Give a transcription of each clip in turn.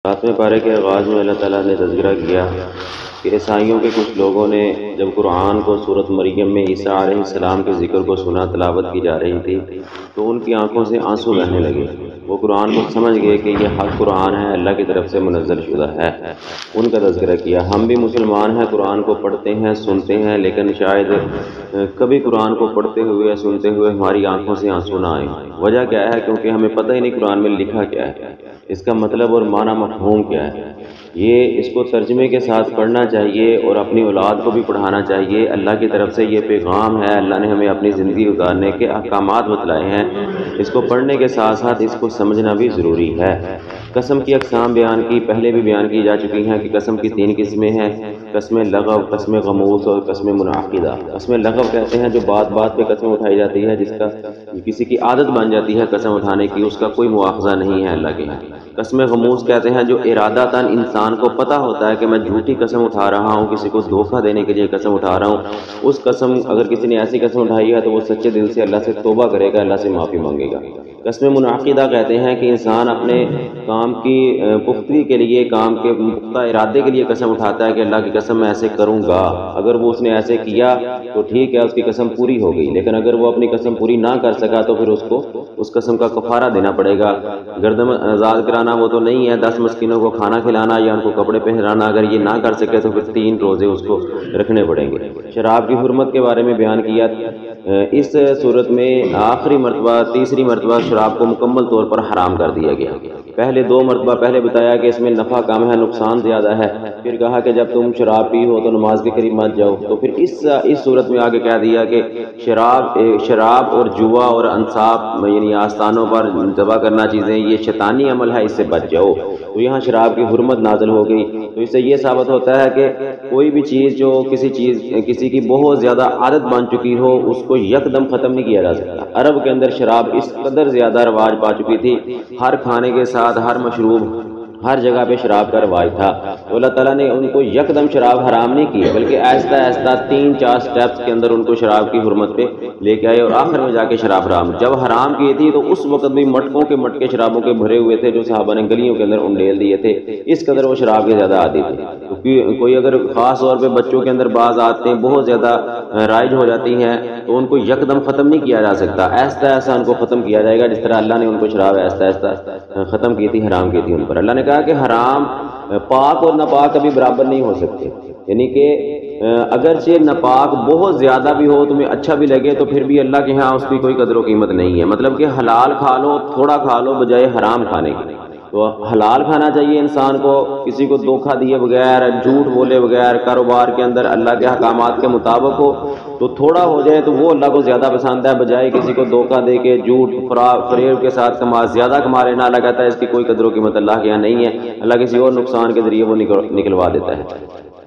ساتویں پارے کے آغاز میں اللہ تعالیٰ نے تذکرہ کیا کہ عیسائیوں کے کچھ لوگوں نے جب قرآن کو سورۃ مریم میں عیسیٰ علیہ السلام کے ذکر کو سنا، تلاوت کی جا رہی تھی، تو ان کی آنکھوں سے آنسو بہنے لگے۔ وہ قرآن کو سمجھ گئے کہ یہ حق قرآن ہے، اللہ کی طرف سے منزل شدہ ہے۔ ان کا تذکرہ کیا۔ ہم بھی مسلمان ہیں، قرآن کو پڑھتے ہیں، سنتے ہیں، لیکن شاید کبھی قرآن کو پڑھتے ہوئے یا سنتے ہوئے ہماری آنکھوں سے آنسو نہ آئیں۔ وجہ کیا ہے؟ کیونکہ ہمیں پتہ ہی نہیں قرآن میں لکھا کیا ہے، اس کا مطلب اور معنی مفہوم کیا ہے۔ یہ اس کو ترجمے کے ساتھ پڑھنا چاہیے اور اپنی اولاد کو بھی پڑھانا چاہیے۔ اللہ کی طرف سے یہ پیغام ہے، اللہ نے ہمیں اپنی زندگی گزارنے کے احکامات بتلائے ہیں، اس کو پڑھنے کے ساتھ ساتھ اس کو سمجھنا بھی ضروری ہے۔ قسم کی اقسام بیان کی، پہلے بھی بیان کی جا چکی ہیں کہ قسم کی 3 قسمیں ہیں: قسم لغو، قسم غموس اور قسم منعقدہ۔ قسم لغو کہتے ہیں جو بات بات پہ قسم اٹھائی جاتی ہے، جس کا کسی کی عادت بن جاتی ہے قسم اٹھانے کی، اس کا کوئی مواخذہ نہیں ہے اللہ کے یہاں۔ قسم غموس کہتے ہیں جو ارادتاً انسان کو پتہ ہوتا ہے کہ میں جھوٹی قسم اٹھا رہا ہوں، کسی کو دھوکہ دینے کے لیے قسم اٹھا رہا ہوں۔ اس قسم اگر کسی نے ایسی قسم اٹھائی ہے تو وہ سچے دل سے اللہ سے توبہ کرے گا، اللہ سے معافی مانگے گا۔ قسم منعقدہ کہتے ہیں کہ انسان اپنے کام کی پختگی کے لیے، کام کے پختہ ارادے کے لیے قسم اٹھاتا ہے کہ اللہ کی قسم میں ایسے کروں گا۔ اگر وہ اس نے ایسے کیا تو ٹھیک ہے، اس کی قسم پوری ہو گئی، لیکن اگر وہ اپنی قسم پوری نہ کر سکا تو پھر اس کو اس قسم کا کفارہ دینا پڑے گا۔ گردن آزاد کرانا وہ تو نہیں ہے، 10 مسکینوں کو کھانا کھلانا یا ان کو کپڑے پہنانا، اگر یہ نہ کر سکے تو پھر 3 روزے اس کو رکھنے پڑیں گے۔ شراب کی حرمت کے بارے میں بیان کیا۔ اس صورت میں آخری مرتبہ، تیسری مرتبہ شراب کو مکمل طور پر حرام کر دیا گیا۔ پہلے 2 مرتبہ پہلے بتایا کہ اس میں نفع کم ہے، نقصان زیادہ ہے، پھر کہا کہ جب تم شراب پی ہو تو نماز کے قریب مت جاؤ، تو پھر اس صورت میں آگے کہہ دیا کہ شراب اور جوا اور انصاب یعنی آستانوں پر ذبح کرنا چیزیں، یہ شیطانی عمل ہے، اس سے بچ جاؤ۔ تو یہاں شراب کی حرمت نازل ہو گئی۔ تو اس سے یہ ثابت ہوتا ہے کہ کوئی بھی چیز جو کسی کی بہت زیادہ عادت بن چکی ہو، اس کو یکدم ختم نہیں کیا جا سکتا۔ عرب کے اندر شراب اس قدر زیادہ رواج پا چکی تھی، ہر کھانے کے ساتھ، ہر مشروب، ہر جگہ پہ شراب کا رواج تھا، تو اللہ تعالیٰ نے ان کو یکدم شراب حرام نہیں کی، بلکہ آہستہ آہستہ 3-4 سٹیپس کے اندر ان کو شراب کی حرمت پہ لے کے آئے، اور آخر میں جا کے شراب حرام۔ جب حرام کی تھی تو اس وقت بھی مٹکوں کے مٹکے شرابوں کے بھرے ہوئے تھے، جو صحابہ نے گلیوں کے اندر انڈیل دیے تھے، اس قدر وہ شراب کے زیادہ عادی تھے۔ کوئی اگر خاص طور پہ بچوں کے اندر بعض عادتیں بہت زیادہ رائج ہو جاتی ہیں تو ان کو یکدم ختم نہیں کیا جا سکتا، آہستہ آہستہ ان کو ختم کیا جائے گا، جس طرح اللہ نے ان کو شراب آہستہ آہستہ ختم کی تھی، حرام کی تھی ان پر۔ اللہ نے کہا کہ حرام پاک اور ناپاک کبھی برابر نہیں ہو سکتے، یعنی کہ اگرچہ ناپاک بہت زیادہ بھی ہو، تمہیں اچھا بھی لگے، تو پھر بھی اللہ کے ہاں اس کی کوئی قدر و قیمت نہیں ہے۔ مطلب کہ حلال کھا لو، تھوڑا کھا لو بجائے حرام کھانے کے۔ تو حلال کھانا چاہیے انسان کو، کسی کو دھوکہ دیے بغیر، جھوٹ بولے بغیر، کاروبار کے اندر اللہ کے احکامات کے مطابق ہو، تو تھوڑا ہو جائے تو وہ اللہ کو زیادہ پسند ہے، بجائے کسی کو دھوکہ دے کے جھوٹ فریب کے ساتھ زیادہ کما لینا۔ اللہ کہتا ہے اس کی کوئی قدر و قیمت اللہ کے یہاں نہیں ہے، اللہ کسی اور نقصان کے ذریعے وہ نکلوا دیتا ہے۔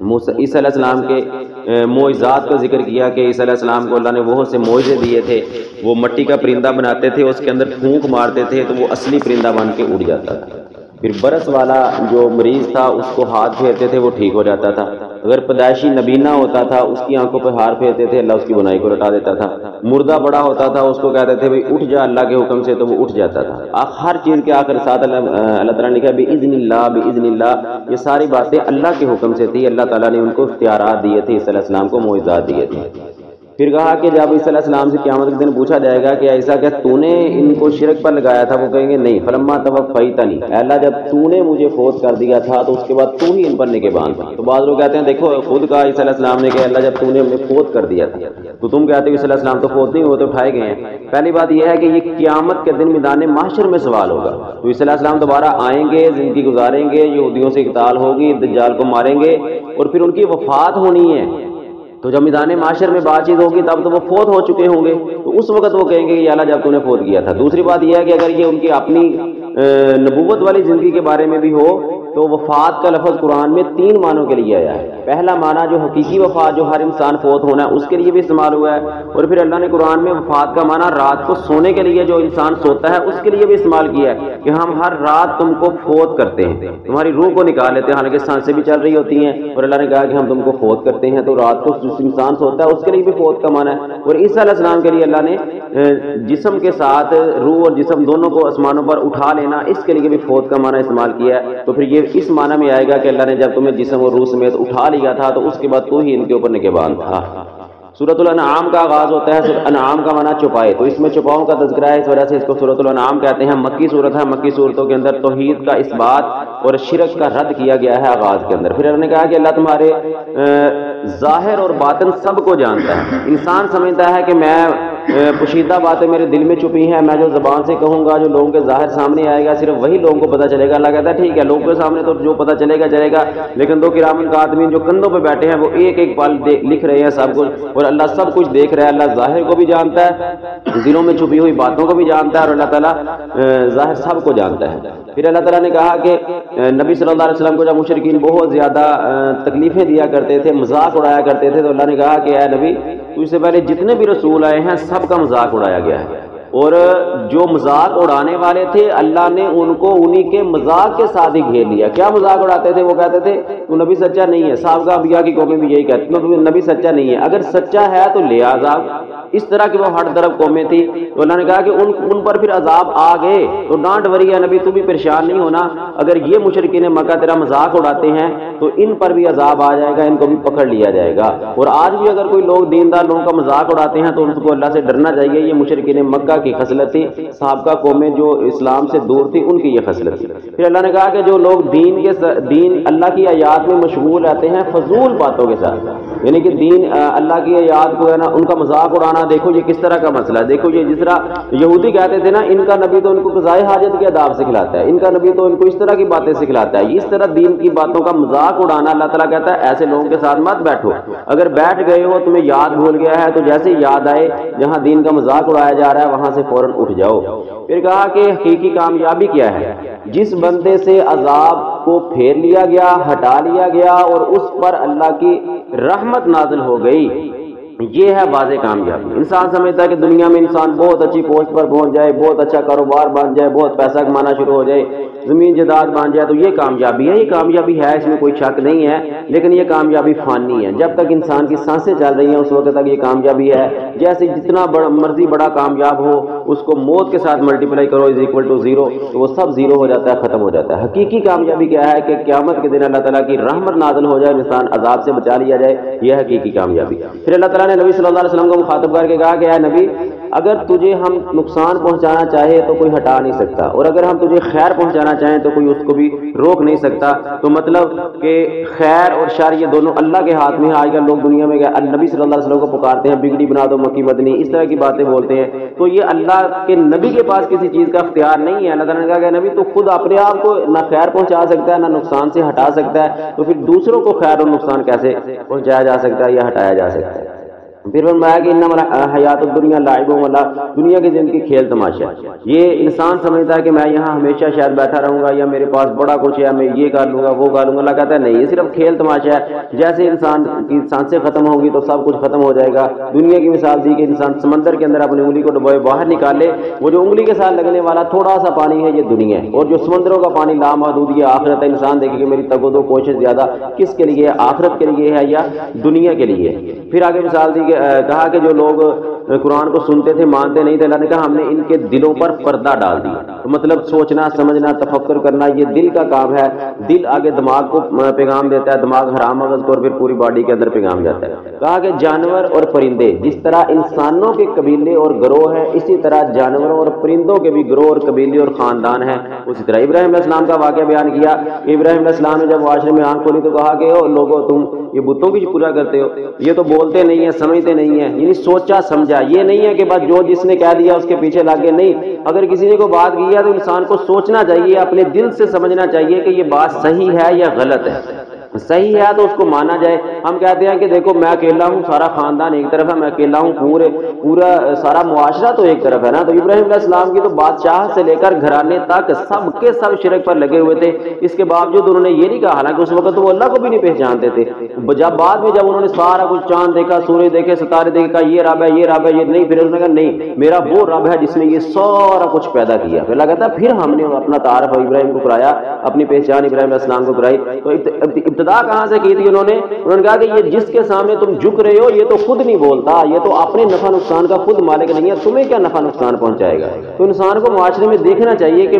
عیسیٰ علیہ السلام کے معجزات کا ذکر کیا کہ عیسیٰ علیہ السلام کو اللہ نے بہت سے معجزے دیے تھے۔ وہ مٹی کا پرندہ بناتے تھے، اس کے اندر پھونک مارتے تھے تو وہ اصلی پرندہ بن کے اڑ جاتا تھا۔ پھر برس والا جو مریض تھا اس کو ہاتھ پھیرتے تھے، وہ ٹھیک ہو جاتا تھا۔ اگر پیدائشی نبینہ ہوتا تھا، اس کی آنکھوں پہ ہار پھیرتے تھے، اللہ اس کی بنائی کو لٹا دیتا تھا۔ مردہ بڑا ہوتا تھا، اس کو کہتے تھے بھئی اٹھ جا اللہ کے حکم سے، تو وہ اٹھ جاتا تھا۔ ہر چیز کے آخر ساتھ اللہ تعالیٰ نے کہا بِإِذْنِ اللَّهِ بِإِذْنِ اللَّهِ، یہ ساری باتیں اللہ کے حکم سے تھی، اللہ تعالیٰ نے ان کو اختیارات دیے تھے، عیسیٰ علیہ السلام کو معجزات دیے تھے۔ پھر کہا کہ جب عیسیٰ علیہ السلام سے قیامت کے دن پوچھا جائے گا کہ عیسیٰ کیا تو نے ان کو شرک پر لگایا تھا؟ وہ کہیں گے نہیں۔ فلما توفیتنی، اے اللہ جب تو نے مجھے فوت کر دیا تھا تو اس کے بعد تو ہی ان پر نگہبان تھا۔ تو بعض لوگ کہتے ہیں دیکھو خود کہا عیسیٰ علیہ السلام نے کہ اللہ جب تو نے ہمیں فوت کر دیا تھا، تو تم کہتے ہو عیسیٰ علیہ السلام تو فوت نہیں ہوئے، تو اٹھائے گئے ہیں۔ پہلی بات یہ ہے کہ یہ قیامت کے دن میدان محشر میں سوال ہوگا، تو عیسیٰ علیہ السلام دوبارہ آئیں گے، زندگی گزاریں گے، یہودیوں سے قتال ہوگی، دجال کو ماریں گے، اور پھر ان کی وفات ہونی ہے۔ تو جب میدان معاشر میں بات چیت ہوگی تب تو وہ فوت ہو چکے ہوں گے، تو اس وقت وہ کہیں گے کہ اللہ جب تو نے فوت کیا تھا۔ دوسری بات یہ ہے کہ اگر یہ ان کی اپنی نبوت والی زندگی کے بارے میں بھی ہو تو وفات کا لفظ قرآن میں 3 معنوں کے لیے آیا ہے۔ پہلا معنی جو حقیقی وفات، جو ہر انسان فوت ہونا ہے، اس کے لیے بھی استعمال ہوا ہے، اور پھر اللہ نے قرآن میں وفات کا معنی رات کو سونے کے لیے جو انسان سوتا ہے اس کے لیے بھی استعمال کیا ہے کہ ہم ہر رات تم کو فوت کرتے ہیں، تمہاری روح کو نکال لیتے ہیں، حالانکہ سانسیں بھی چل رہی ہوتی ہیں، اور اللہ نے کہا کہ ہم تم کو فوت کرتے ہیں۔ تو رات کو جس انسان سوتا ہے اس کے لیے بھی فوت کا معنی ہے، اور عیسیٰ علیہ السلام کے لیے اللہ نے جسم کے ساتھ روح اور جسم دونوں کو آسمانوں پر اٹھا لینا، اس کے لیے بھی فوت کا معنی استعمال کیا ہے۔ تو پھر یہ یہ اس معنی میں آئے گا کہ اللہ نے جب تمہیں جسم اور روح سمیت اٹھا لیا تھا تو اس کے بعد تو ہی ان کے اوپر نگہبان تھا۔ سورۃ الانعام کا آغاز ہوتا ہے، سورۃ انعام کا معنی چھپائے، تو اس میں چھپاؤں کا تذکرہ ہے، اس وجہ سے اس کو سورۃ الانعام کہتے ہیں۔ مکی صورت ہے، مکی صورتوں کے اندر توحید کا اس بات اور شرک کا رد کیا گیا ہے آغاز کے اندر۔ پھر اللہ نے کہا کہ اللہ تمہارے ظاہر اور باطن سب کو جانتا ہے۔ انسان سمجھتا ہے کہ میں پوشیدہ باتیں میرے دل میں چھپی ہیں، میں جو زبان سے کہوں گا، جو لوگوں کے ظاہر سامنے آئے گا، صرف وہی لوگوں کو پتہ چلے گا۔ اللہ کہتا ہے ٹھیک ہے، لوگوں کے سامنے تو جو پتہ چلے گا چلے گا، لیکن دو کرامن کاتبین جو کندھوں پہ بیٹھے ہیں وہ ایک ایک پل لکھ رہے ہیں سب کچھ، اور اللہ سب کچھ دیکھ رہا ہے۔ اللہ ظاہر کو بھی جانتا ہے، دلوں میں چھپی ہوئی باتوں کو بھی جانتا ہے، اور اللہ تعالیٰ ظاہر سب کو جانتا ہے۔ پھر اللہ تعالیٰ نے کہا کہ نبی صلی اللہ علیہ وسلم کو جب مشرکین بہت زیادہ تکلیفیں دیا کرتے تھے، مذاق اڑایا کرتے تھے، تو اللہ نے کہا کہ اے نبی تو اس سے پہلے جتنے بھی رسول آئے ہیں سب کا مذاق اڑایا گیا ہے، اور جو مذاق اڑانے والے تھے اللہ نے ان کو انہی کے مذاق کے ساتھ ہی گھیر لیا۔ کیا مذاق اڑاتے تھے؟ وہ کہتے تھے تو نبی سچا نہیں ہے۔ سابقہ انبیاء کی قومیں بھی یہی کہتی ہیں نبی سچا نہیں ہے، اگر سچا ہے تو لے عذاب۔ اس طرح کی وہ ہٹ طرف قومیں تھی، تو اللہ نے کہا کہ ان پر پھر عذاب آ گئے، تو ڈانٹ وری ہے نبی، تو بھی پریشان نہیں ہونا، اگر یہ مشرکین مکہ تیرا مذاق اڑاتے ہیں تو ان پر بھی عذاب آ جائے گا، ان کو بھی پکڑ لیا جائے گا۔ اور آج بھی اگر کوئی لوگ دیندار لوگوں کا مذاق اڑاتے ہیں تو ان کو اللہ سے ڈرنا چاہیے۔ یہ مشرکین مکہ کی خصلت تھی، سابقہ قومیں جو اسلام سے دور تھی ان کی یہ خصلت تھی۔ پھر اللہ نے کہا کہ جو لوگ دین اللہ کی آیات میں مشغول رہتے ہیں فضول باتوں کے ساتھ، یعنی کہ دین اللہ کی آیات کو ہے نا ان کا مذاق اڑانا، دیکھو یہ کس طرح کا مسئلہ ہے، دیکھو یہ جس طرح یہودی کہتے تھے نا ان کا نبی تو ان کو قضائے حاجت کے آداب سکھلاتا ہے، ان کا نبی تو ان کو اس طرح کی باتیں سکھلاتا ہے، اس طرح دین کی باتوں کا مذاق اڑانا اللہ تعالیٰ کہتا ہے ایسے لوگوں کے ساتھ مت بیٹھو۔ اگر بیٹھ گئے ہو تمہیں یاد بھول گیا ہے تو جیسے یاد آئے جہاں دین کا مذاق اڑایا جا رہا ہے وہاں سے فوراً اٹھ جاؤ۔ پھر کہا کہ حقیقی کامیابی کیا ہے؟ جس بندے سے عذاب کو پھیر لیا گیا، ہٹا لیا گیا اور اس پر اللہ کی رحمت نازل ہو گئی، یہ ہے واضح کامیابی۔ انسان سمجھتا ہے کہ دنیا میں انسان بہت اچھی پوسٹ پر پہنچ جائے، بہت اچھا کاروبار بن جائے، بہت پیسہ کمانا شروع ہو جائے، زمین جائیداد بن جائے تو یہ کامیابی ہے۔ یہ کامیابی ہے، اس میں کوئی شک نہیں ہے، لیکن یہ کامیابی فانی ہے۔ جب تک انسان کی سانسیں چل رہی ہیں اس وقت تک یہ کامیابی ہے۔ جیسے جتنا مرضی بڑا کامیاب ہو اس کو موت کے ساتھ ملٹیپلائی کرو =0 تو وہ سب زیرو ہو جاتا ہے، ختم ہو جاتا ہے۔ حقیقی کامیابی کیا ہے کہ قیامت کے دن اللہ تعالیٰ کی رحمت نازل ہو جائے، انسان عذاب سے بچا لیا جائے، یہ حقیقی کامیابی۔ پھر اللہ تعالیٰ نے نبی صلی اللہ علیہ وسلم کو مخاطب کر کے کہا کہ اے نبی اگر تجھے ہم نقصان پہنچانا چاہے تو کوئی ہٹا نہیں سکتا، اور اگر ہم تجھے خیر پہنچانا چاہیں تو کوئی اس کو بھی روک نہیں سکتا۔ تو مطلب کہ خیر اور شر یہ دونوں اللہ کے ہاتھ میں ہے۔ آج کل لوگ دنیا میں نبی صلی اللہ علیہ وسلم کو پکارتے ہیں بگڑی بنا دو مکی مدنی، اس طرح کی باتیں بولتے ہیں، تو یہ اللہ کے نبی کے پاس کسی چیز کا اختیار نہیں ہے۔ اللہ تعالیٰ نے کہا کہ نبی تو خود اپنے آپ کو نہ خیر پہنچا سکتا ہے نہ نقصان سے ہٹا سکتا ہے، تو پھر دوسروں کو خیر اور نقصان کیسے پہنچایا جا سکتا ہے یا ہٹایا جا سکتا ہے؟ پھر فرمایا کہ انما حیات الدنیا لعب و لہو، دنیا کی زندگی کھیل تماشا ہے۔ یہ انسان سمجھتا ہے کہ میں یہاں ہمیشہ شاید بیٹھا رہوں گا یا میرے پاس بڑا کچھ ہے، میں یہ کر لوں گا وہ کر لوں گا۔ اللہ کہتا ہے نہیں، یہ صرف کھیل تماشا ہے۔ جیسے انسان کی سانسیں ختم ہوں گی تو سب کچھ ختم ہو جائے گا۔ دنیا کی مثال دی کہ انسان سمندر کے اندر اپنی انگلی کو ڈبوئے باہر نکالے، وہ جو انگلی کے ساتھ لگنے والا تھوڑا سا پانی ہے یہ دنیا ہے، اور جو سمندروں کا پانی لامحدود یہ آخرت ہے۔ انسان دیکھے کہ میری تگ و دو کوشش زیادہ کس کے لیے، آخرت کے لیے ہے یا دنیا کے لیے۔ پھر آگے مثال دی کہ کہا کہ جو لوگ قرآن کو سنتے تھے مانتے نہیں تھے، اللہ نے کہا ہم نے ان کے دلوں پر پردہ ڈال دیا۔ تو مطلب سوچنا سمجھنا تفکر کرنا یہ دل کا کام ہے۔ دل آگے دماغ کو پیغام دیتا ہے، دماغ حرام مغز کو، اور پھر پوری باڈی کے اندر پیغام جاتا ہے۔ کہا کہ جانور اور پرندے جس طرح انسانوں کے قبیلے اور گروہ ہیں اسی طرح جانوروں اور پرندوں کے بھی گروہ اور قبیلے اور خاندان ہیں اسی طرح۔ ابراہیم علیہ السلام کا واقعہ بیان کیا۔ ابراہیم علیہ السلام نے جب معاشرے میں آنکھ کھولی تو کہا کہ او لوگو تم یہ بتوں کی پورا کرتے ہو، یہ تو بولتے نہیں ہیں سمجھتے نہیں ہیں، یعنی سوچا سمجھا۔ یہ نہیں ہے کہ بس جو جس نے کہہ دیا اس کے پیچھے لگ گئے، نہیں، اگر کسی نے کوئی بات کی ہے تو انسان کو سوچنا چاہیے، اپنے دل سے سمجھنا چاہیے کہ یہ بات صحیح ہے یا غلط ہے۔ صحیح ہے تو اس کو مانا جائے۔ ہم کہتے ہیں کہ دیکھو میں اکیلا ہوں، سارا خاندان ایک طرف ہے، میں اکیلا ہوں، پورا سارا معاشرہ تو ایک طرف ہے نا۔ تو ابراہیم علیہ السلام کی تو بادشاہ سے لے کر گھرانے تک سب کے سب شرک پر لگے ہوئے تھے، اس کے باوجود انہوں نے یہ نہیں کہا، حالانکہ اس وقت وہ اللہ کو بھی نہیں پہچانتے تھے۔ جب بعد میں جب انہوں نے سارا کچھ چاند دیکھا، سورج دیکھے، ستارے دیکھے، کہا یہ رب ہے یہ رب ہے یہ نہیں، پھر انہوں نے کہا نہیں میرا وہ رب ہے جس نے یہ سارا کچھ پیدا کیا۔ پھر اللہ کہتا ہے پھر ہم نے اپنا تعارف ابراہیم کو کرایا، اپنی پہچان ابراہیم علیہ السلام کو کرائی۔ تو ابتدا کہاں سے کی تھی انہوں نے کہا کہ یہ جس کے سامنے تم جھک رہے ہو یہ تو خود نہیں بولتا، یہ تو اپنے نفع نقصان کا خود مالک نہیں ہے، تمہیں کیا نفع نقصان پہنچائے گا۔ تو انسان کو معاشرے میں دیکھنا چاہیے کہ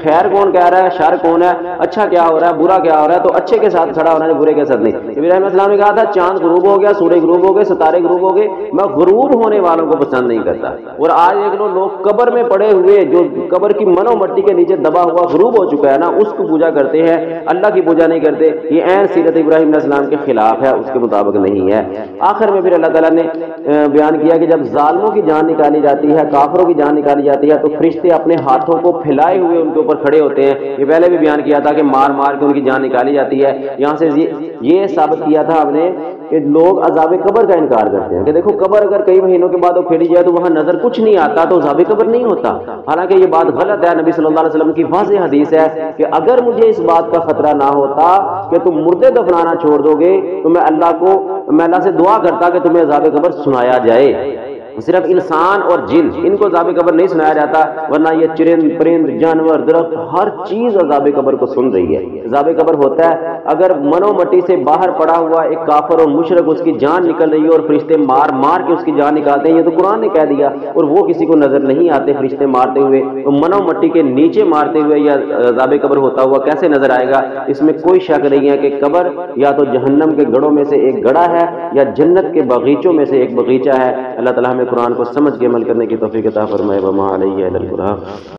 خیر کون کہہ رہا ہے، شر کون ہے، اچھا کیا ہو رہا ہے، برا کیا ہو رہا ہے، تو اچھے کے ساتھ کھڑا ہونا ہے، برے کے ساتھ نہیں۔ ابراہیم علیہ السلام نے کہا تھا چاند غروب ہو گیا، سورج غروب ہو گئے، ستارے غروب ہو گئے، میں غروب ہونے والوں کو پسند نہیں کرتا۔ اور آج ایک لوگ قبر میں پڑے ہوئے، جو قبر کی منو مٹی کے نیچے دبا ہوا غروب ہو چکا ہے نا، اس کو پوجا کرتے ہیں، اللہ کی پوجا نہیں کرتے۔ یہ عین سیرت ابراہیم علیہ السلام کے خلاف ہے، اس کے مطابق نہیں ہے۔ آخر میں پھر اللہ تعالیٰ نے بیان کیا کہ جب ظالموں کی جان نکالی جاتی ہے، کافروں کی جان نکالی جاتی ہے، تو فرشتے اپنے ہاتھوں کو پھیلائے ہوئے ان کے اوپر کھڑے ہوتے ہیں۔ یہ پہلے بھی بیان کیا تھا کہ مار مار کے ان کی جان نکالی جاتی ہے۔ یہاں سے یہ ثابت کیا تھا ہم نے کہ لوگ عذاب قبر کا انکار کرتے ہیں کہ دیکھو قبر اگر کئی مہینوں کے بعد وہ پھیری جائے تو وہاں نظر کچھ نہیں آتا، تو عذاب قبر نہیں ہوتا۔ حالانکہ یہ بات غلط ہے، نبی صلی اللہ علیہ وسلم کی واضح حدیث ہے کہ اگر مجھے اس بات کا خطرہ نہ ہوتا کہ تم مردے دفنانا چھوڑ دو گے تو میں اللہ سے دعا کرتا کہ تمہیں عذاب قبر سنایا جائے۔ صرف انسان اور جن ان کو عذاب قبر نہیں سنایا جاتا، ورنہ یہ چرند پرند جانور درخت ہر چیز عذاب قبر کو سن رہی ہے۔ عذاب قبر ہوتا ہے اگر منو مٹی سے باہر پڑا ہوا ایک کافر اور مشرک اس کی جان نکل رہی ہے اور فرشتے مار مار کے اس کی جان نکالتے ہیں، یہ تو قرآن نے کہہ دیا، اور وہ کسی کو نظر نہیں آتے فرشتے مارتے ہوئے، تو منو مٹی کے نیچے مارتے ہوئے یا عذاب قبر ہوتا ہوا کیسے نظر آئے گا؟ اس میں کوئی شک نہیں ہے کہ قبر یا تو جہنم کے گڑھوں میں سے ایک گڑھا ہے یا جنت کے باغیچوں میں سے ایک باغیچہ ہے۔ اللہ تعالیٰ ہمیں قرآن کو سمجھ کے عمل کرنے کی توفیق عطا فرمائے۔ وما علیہ الا البلاغ۔